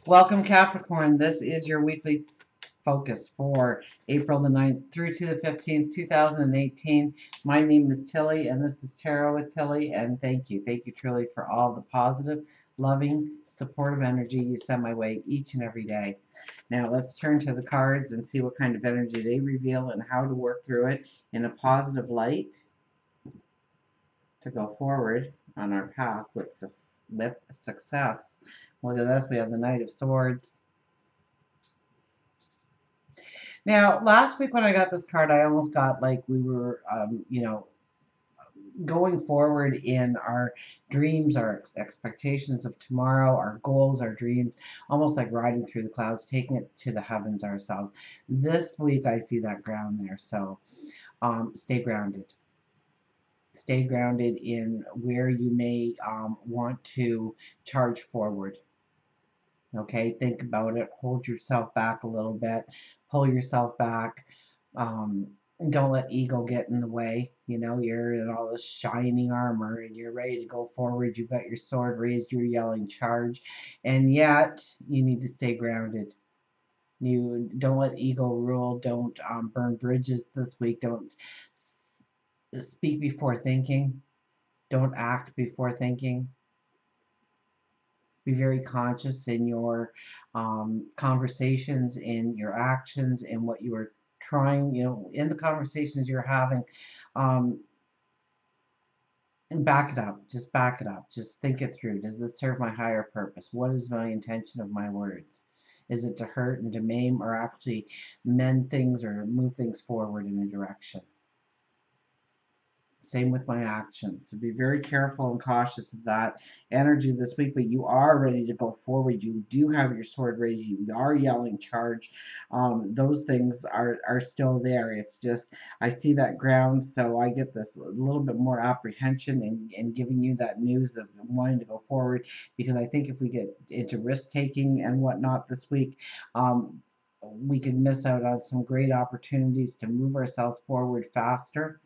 Welcome, Capricorn. This is your weekly focus for April the 9th through to the 15th, 2018. My name is Tilly, and this is Tarot with Tilly, and thank you. Thank you truly for all the positive, loving, supportive energy you send my way each and every day. Now, let's turn to the cards and see what kind of energy they reveal and how to work through it in a positive light to go forward on our path with success. Look at this. We have the Knight of Swords. Now, last week when I got this card, I almost got like we were, going forward in our dreams, our expectations of tomorrow, our goals, our dreams, almost like riding through the clouds, taking it to the heavens ourselves. This week, I see that ground there. So stay grounded. Stay grounded in where you may want to charge forward. Okay, think about it. Hold yourself back a little bit. Pull yourself back. Um, don't let ego get in the way. You know, you're in all this shining armor and you're ready to go forward. You've got your sword raised. You're yelling charge. And yet, you need to stay grounded. You don't let ego rule. Don't burn bridges this week. Don't speak before thinking. Don't act before thinking. Be very conscious in your conversations, in your actions, in what you are trying, in the conversations you're having. Um, and back it up. Just back it up. Just think it through. Does this serve my higher purpose? What is my intention of my words? Is it to hurt and to maim, or actually mend things or move things forward in a direction? Same with my actions. So be very careful and cautious of that energy this week, but you are ready to go forward. You do have your sword raised. You are yelling charge. Those things are still there. It's just, I see that ground, so I get this a little bit more apprehension in giving you that news of wanting to go forward, because I think if we get into risk-taking and whatnot this week, we could miss out on some great opportunities to move ourselves forward faster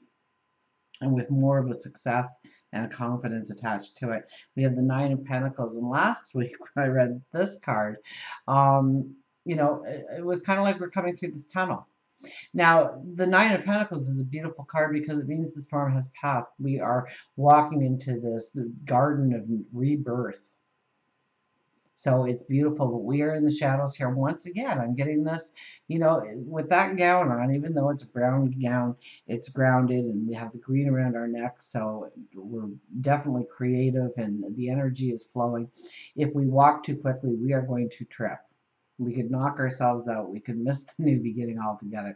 and with more of a success and a confidence attached to it. We have the Nine of Pentacles, and last week when I read this card, it was kind of like we're coming through this tunnel. Now, the Nine of Pentacles is a beautiful card because it means the storm has passed. We are walking into this Garden of Rebirth. So it's beautiful, but we are in the shadows here. Once again, I'm getting this, with that gown on, even though it's a brown gown, it's grounded and we have the green around our neck. So we're definitely creative and the energy is flowing. If we walk too quickly, we are going to trip. We could knock ourselves out. We could miss the new beginning altogether.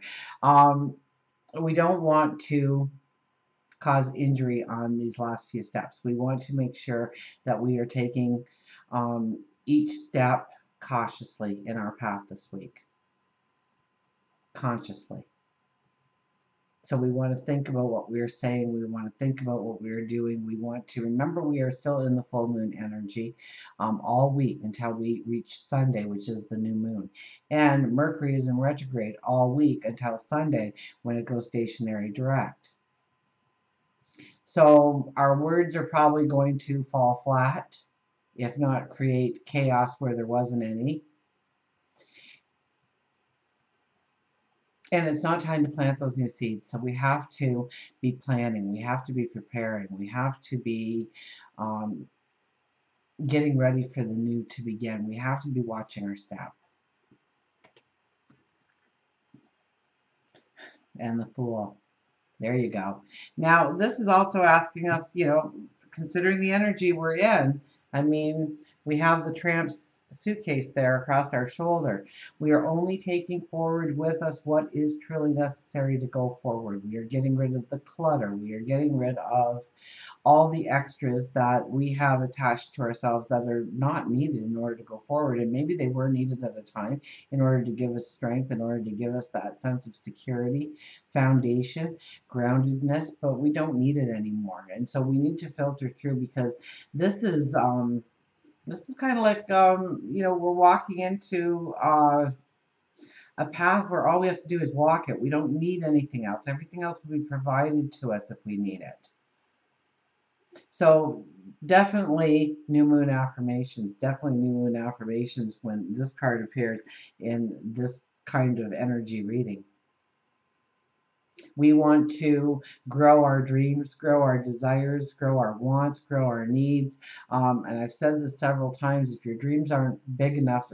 We don't want to cause injury on these last few steps. We want to make sure that we are taking each step cautiously in our path this week. Consciously. So we want to think about what we're saying. We want to think about what we're doing. We want to remember we are still in the full moon energy all week until we reach Sunday, which is the new moon. And Mercury is in retrograde all week until Sunday when it goes stationary direct. So our words are probably going to fall flat, if not create chaos where there wasn't any. And it's not time to plant those new seeds. So we have to be planning. We have to be preparing. We have to be getting ready for the new to begin. We have to be watching our step. And the Fool. There you go. Now, this is also asking us, considering the energy we're in, I mean, we have the Tramp's suitcase there across our shoulder. We are only taking forward with us what is truly necessary to go forward. We are getting rid of the clutter. We are getting rid of all the extras that we have attached to ourselves that are not needed in order to go forward. And maybe they were needed at a time in order to give us strength, in order to give us that sense of security, foundation, groundedness, but we don't need it anymore. And so we need to filter through, because this is kind of like, we're walking into a path where all we have to do is walk it. We don't need anything else. Everything else will be provided to us if we need it. So Definitely new moon affirmations. Definitely new moon affirmations when this card appears in this kind of energy reading. We want to grow our dreams, grow our desires, grow our wants, grow our needs. And I've said this several times, if your dreams aren't big enough,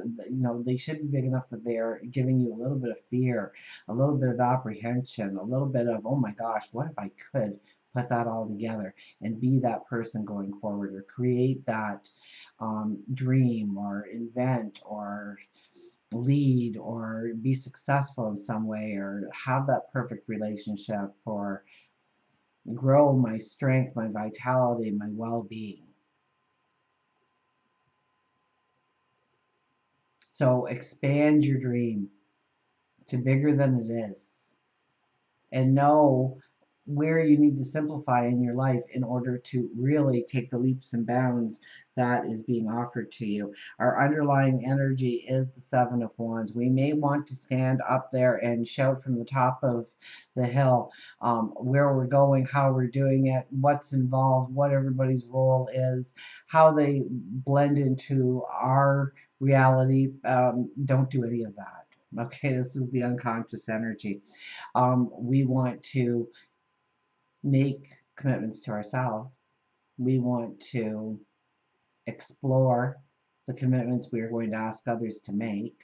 they should be big enough that they're giving you a little bit of fear, a little bit of apprehension, a little bit of, oh my gosh, what if I could put that all together and be that person going forward, or create that dream, or invent, or lead, or be successful in some way, or have that perfect relationship, or grow my strength, my vitality, my well-being. So expand your dream to bigger than it is, and know where you need to simplify in your life in order to really take the leaps and bounds that is being offered to you. Our underlying energy is the Seven of Wands. We may want to stand up there and shout from the top of the hill where we're going, how we're doing it, what's involved, what everybody's role is, how they blend into our reality. Don't do any of that. Okay, this is the unconscious energy. We want to make commitments to ourselves. We want to explore the commitments we are going to ask others to make.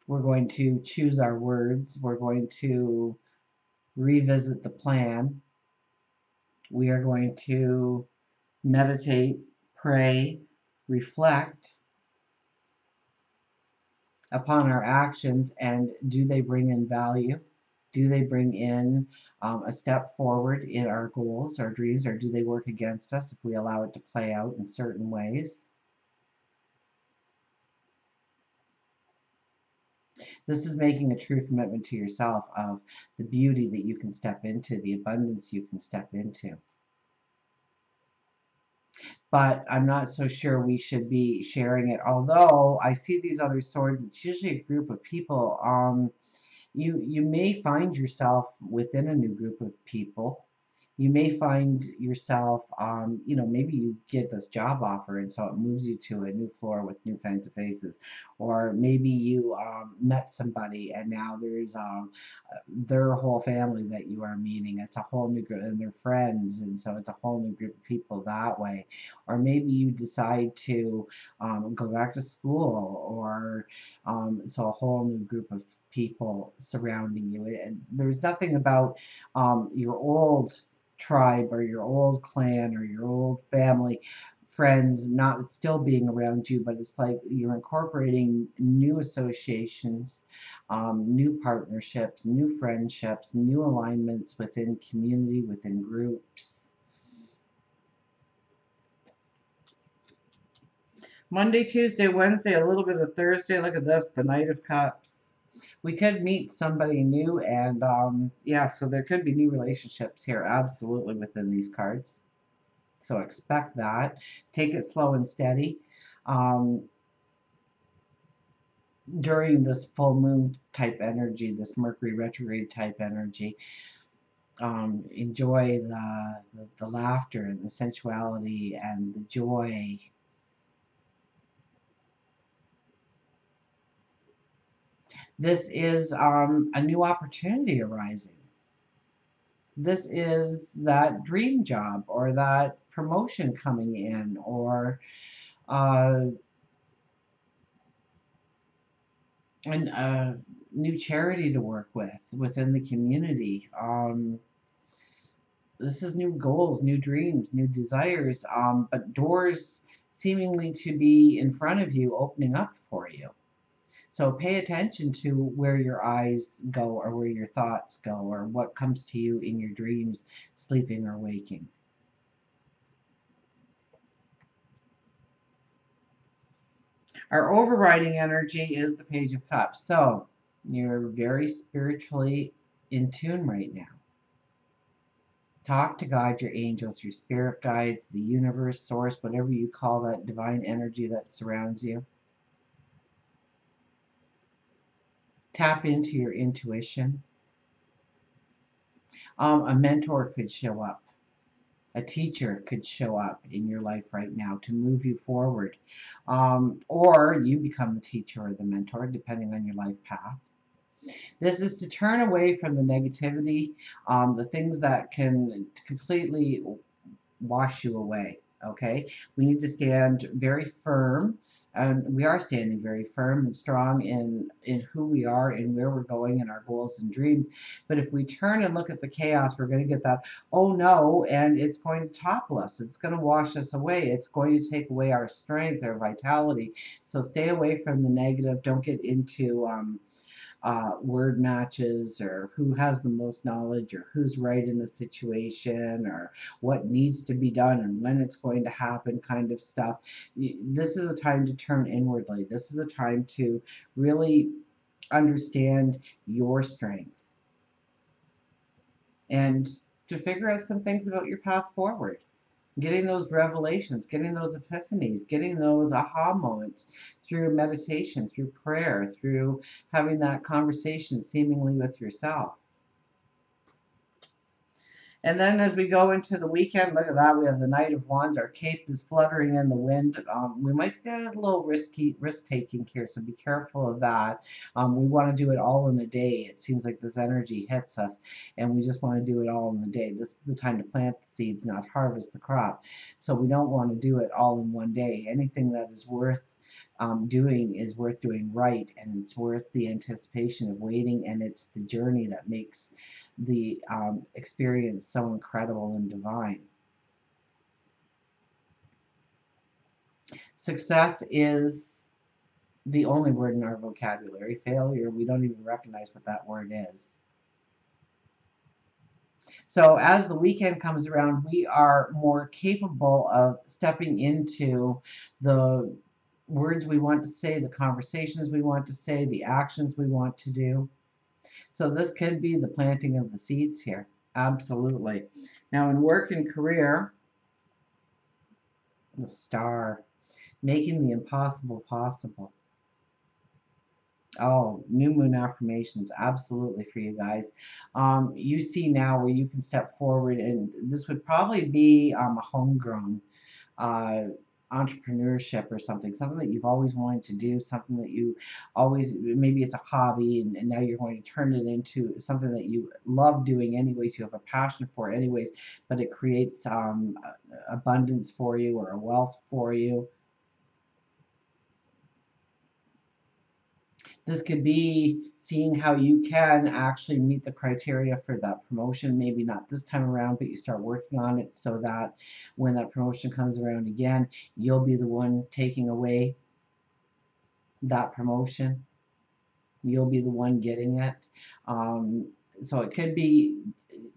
We're going to choose our words. We're going to revisit the plan. We are going to meditate, pray, reflect upon our actions, and do they bring in value? Do they bring in a step forward in our goals, our dreams, or do they work against us if we allow it to play out in certain ways? This is making a true commitment to yourself of the beauty that you can step into, the abundance you can step into. But I'm not so sure we should be sharing it. Although I see these other swords, it's usually a group of people. You may find yourself within a new group of people. You may find yourself, maybe you get this job offer and so it moves you to a new floor with new kinds of faces. Or maybe you met somebody and now there's their whole family that you are meeting. It's a whole new group and they're friends, and so it's a whole new group of people that way. Or maybe you decide to go back to school, or so a whole new group of people surrounding you. And there's nothing about your old tribe or your old clan or your old family friends not still being around you, but it's like you're incorporating new associations, new partnerships, new friendships, new alignments within community, within groups. Monday, Tuesday, Wednesday, a little bit of Thursday. Look at this, the Knight of Cups. We could meet somebody new, and yeah, so there could be new relationships here, absolutely, within these cards. So expect that. Take it slow and steady. During this full moon type energy, this Mercury retrograde type energy, enjoy the laughter and the sensuality and the joy. This is a new opportunity arising. This is that dream job or that promotion coming in, or uh, a new charity to work with within the community. This is new goals, new dreams, new desires, but doors seemingly to be in front of you, opening up for you. So pay attention to where your eyes go, or where your thoughts go, or what comes to you in your dreams, sleeping or waking. Our overriding energy is the Page of Cups. So you're very spiritually in tune right now. Talk to God, your angels, your spirit guides, the universe, source, whatever you call that divine energy that surrounds you. Tap into your intuition. A mentor could show up. A teacher could show up in your life right now to move you forward. Or you become the teacher or the mentor, depending on your life path. This is to turn away from the negativity, the things that can completely wash you away. Okay, we need to stand very firm, and we are standing very firm and strong in who we are and where we're going and our goals and dreams. But if we turn and look at the chaos, we're going to get that, oh no, and it's going to topple us. It's going to wash us away. It's going to take away our strength, our vitality. So stay away from the negative. Don't get into word matches, or who has the most knowledge, or who's right in the situation, or what needs to be done and when it's going to happen, kind of stuff. This is a time to turn inwardly. This is a time to really understand your strength and to figure out some things about your path forward. Getting those revelations, getting those epiphanies, getting those aha moments through meditation, through prayer, through having that conversation seemingly with yourself. And then as we go into the weekend, look at that, we have the Knight of Wands. Our cape is fluttering in the wind. We might get a little risk-taking here, so be careful of that. We want to do it all in a day. It seems like this energy hits us, and we just want to do it all in the day. This is the time to plant the seeds, not harvest the crop. So we don't want to do it all in one day. Anything that is worth doing is worth doing right, and it's worth the anticipation of waiting, and it's the journey that makes the experience so incredible and divine. Success is the only word in our vocabulary. Failure, we don't even recognize what that word is. So as the weekend comes around, we are more capable of stepping into the words we want to say, the conversations we want to say, the actions we want to do. So this could be the planting of the seeds here. Absolutely. Now in work and career, the star, making the impossible possible. Oh, new moon affirmations, absolutely for you guys. You see now where you can step forward, and this would probably be a homegrown uh, entrepreneurship or something that you've always wanted to do, something that you always, maybe it's a hobby, and now you're going to turn it into something that you love doing anyways, you have a passion for anyways, but it creates abundance for you or a wealth for you. This could be seeing how you can actually meet the criteria for that promotion. Maybe not this time around, but you start working on it so that when that promotion comes around again, you'll be the one taking away that promotion. You'll be the one getting it. So it could be,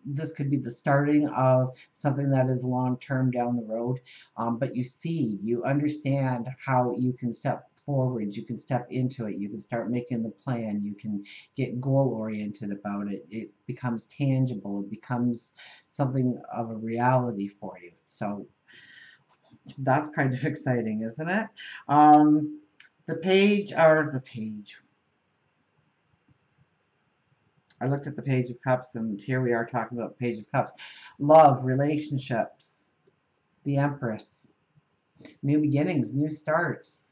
this could be the starting of something that is long term down the road. But you see, you understand how you can step forward, you can step into it, you can start making the plan, you can get goal oriented about it. It becomes tangible, it becomes something of a reality for you. So that's kind of exciting, isn't it? The page, or the page, I looked at the Page of Cups, and here we are talking about the Page of Cups. Love, relationships, the Empress, new beginnings, new starts.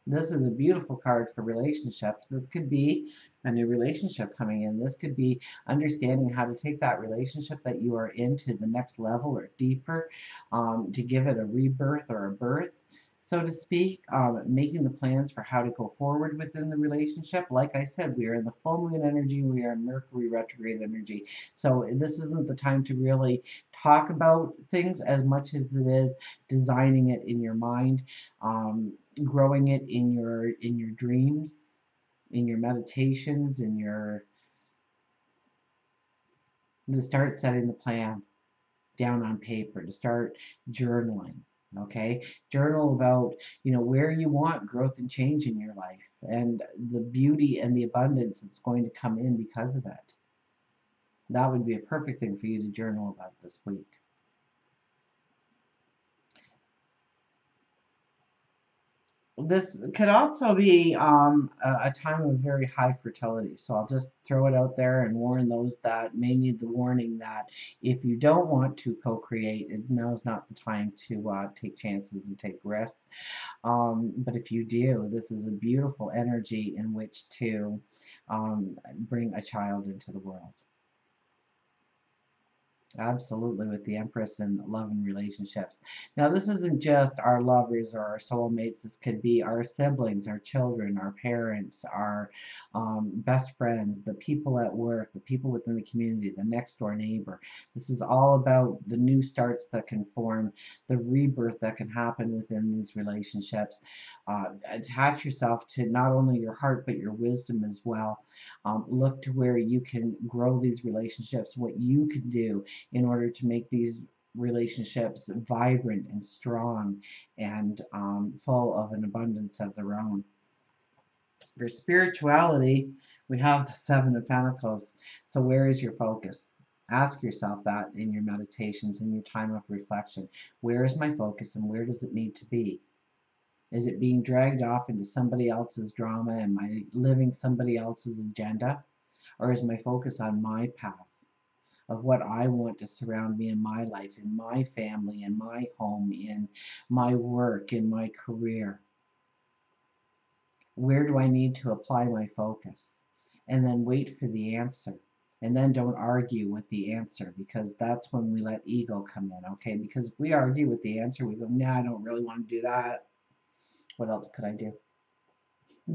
This is a beautiful card for relationships. This could be a new relationship coming in. This could be understanding how to take that relationship that you are in to the next level or deeper, to give it a rebirth or a birth, so to speak, making the plans for how to go forward within the relationship. Like I said, we are in the full moon energy, we are in Mercury retrograde energy. So this isn't the time to really talk about things as much as it is designing it in your mind, growing it in your dreams, in your meditations, in your, to start setting the plan down on paper, to start journaling. Okay, journal about, where you want growth and change in your life, and the beauty and the abundance that's going to come in because of it. That would be a perfect thing for you to journal about this week. This could also be a time of very high fertility. So I'll just throw it out there and warn those that may need the warning that if you don't want to co-create, now is not the time to take chances and take risks. But if you do, this is a beautiful energy in which to bring a child into the world. Absolutely, with the Empress and love and relationships. Now, this isn't just our lovers or our soulmates. This could be our siblings, our children, our parents, our best friends, the people at work, the people within the community, the next door neighbor. This is all about the new starts that can form, the rebirth that can happen within these relationships. Attach yourself to not only your heart, but your wisdom as well. Look to where you can grow these relationships, what you can do in order to make these relationships vibrant and strong and full of an abundance of their own. For spirituality, we have the Seven of Pentacles. So where is your focus? Ask yourself that in your meditations, in your time of reflection. Where is my focus and where does it need to be? Is it being dragged off into somebody else's drama? Am I living somebody else's agenda? Or is my focus on my path of what I want to surround me in my life, in my family, in my home, in my work, in my career? Where do I need to apply my focus? And then wait for the answer. And then don't argue with the answer, because that's when we let ego come in, okay? Because if we argue with the answer, we go, nah, I don't really want to do that. What else could I do?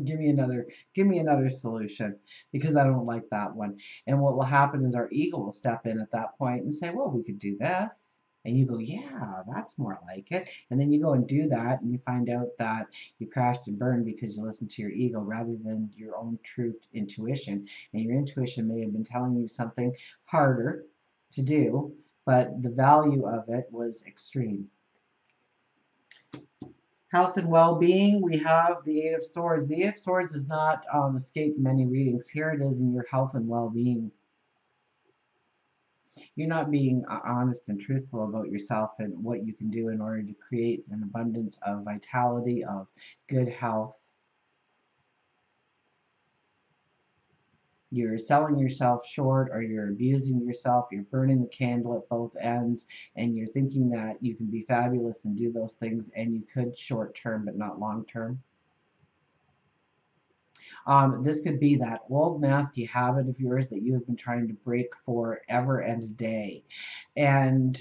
Give me another solution, because I don't like that one. And what will happen is our ego will step in at that point and say, well, we could do this. And you go, yeah, that's more like it. And then you go and do that, and you find out that you crashed and burned because you listened to your ego rather than your own true intuition. And your intuition may have been telling you something harder to do, but the value of it was extreme. Health and well-being, we have the Eight of Swords. The Eight of Swords has not escaped many readings. Here it is in your health and well-being. You're not being honest and truthful about yourself and what you can do in order to create an abundance of vitality, of good health. You're selling yourself short, or you're abusing yourself, you're burning the candle at both ends, and you're thinking that you can be fabulous and do those things, and you could short term but not long term. This could be that old nasty habit of yours that you have been trying to break forever and a day. And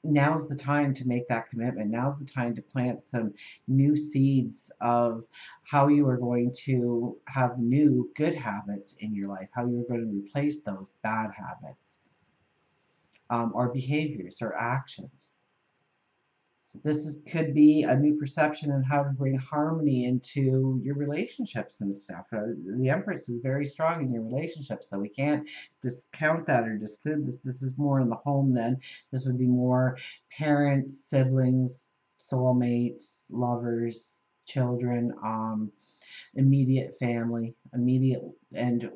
now's the time to make that commitment. Now's the time to plant some new seeds of how you are going to have new good habits in your life, how you're going to replace those bad habits, or behaviors or actions. Could be a new perception on how to bring harmony into your relationships and stuff. The Empress is very strong in your relationships, so we can't discount that or disclude this. This is more in the home then. This would be more parents, siblings, soulmates, lovers, children, immediate family, and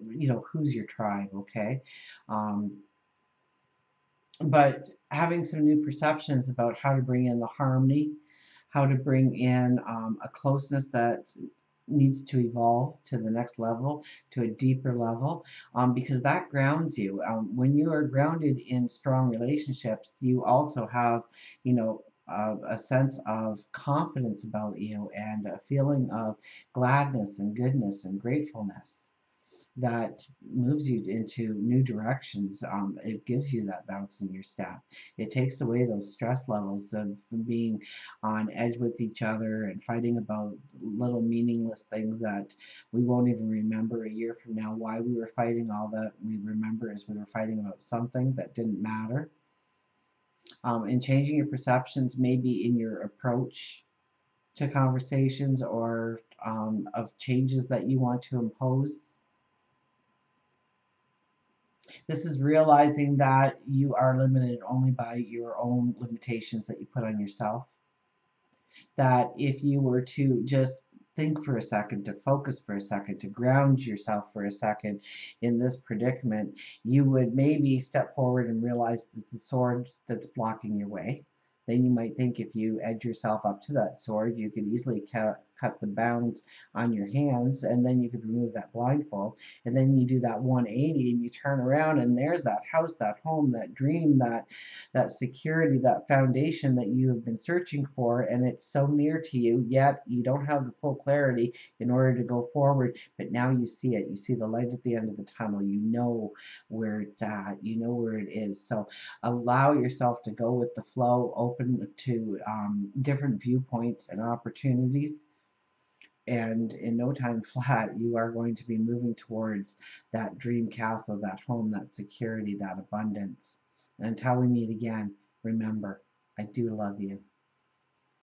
who's your tribe, okay? But having some new perceptions about how to bring in the harmony, how to bring in a closeness that needs to evolve to the next level, to a deeper level, because that grounds you. When you are grounded in strong relationships, you also have, a sense of confidence about you and a feeling of gladness and goodness and gratefulness that moves you into new directions. It gives you that bounce in your step. It takes away those stress levels of being on edge with each other and fighting about little meaningless things that we won't even remember a year from now why we were fighting. All that we remember is we were fighting about something that didn't matter. And changing your perceptions, maybe in your approach to conversations, or of changes that you want to impose. This is realizing that you are limited only by your own limitations that you put on yourself. That if you were to just think for a second, to focus for a second, to ground yourself for a second in this predicament, you would maybe step forward and realize that the sword that's blocking your way, then you might think if you edge yourself up to that sword, you could easily cut the bounds on your hands, and then you could remove that blindfold, and then you do that 180 and you turn around and there's that house, that home, that dream, that security, that foundation that you have been searching for, and it's so near to you, yet you don't have the full clarity in order to go forward, but now you see it. You see the light at the end of the tunnel. You know where it's at. You know where it is. So allow yourself to go with the flow, open to different viewpoints and opportunities. And in no time flat, you are going to be moving towards that dream castle, that home, that security, that abundance. And until we meet again, remember, I do love you.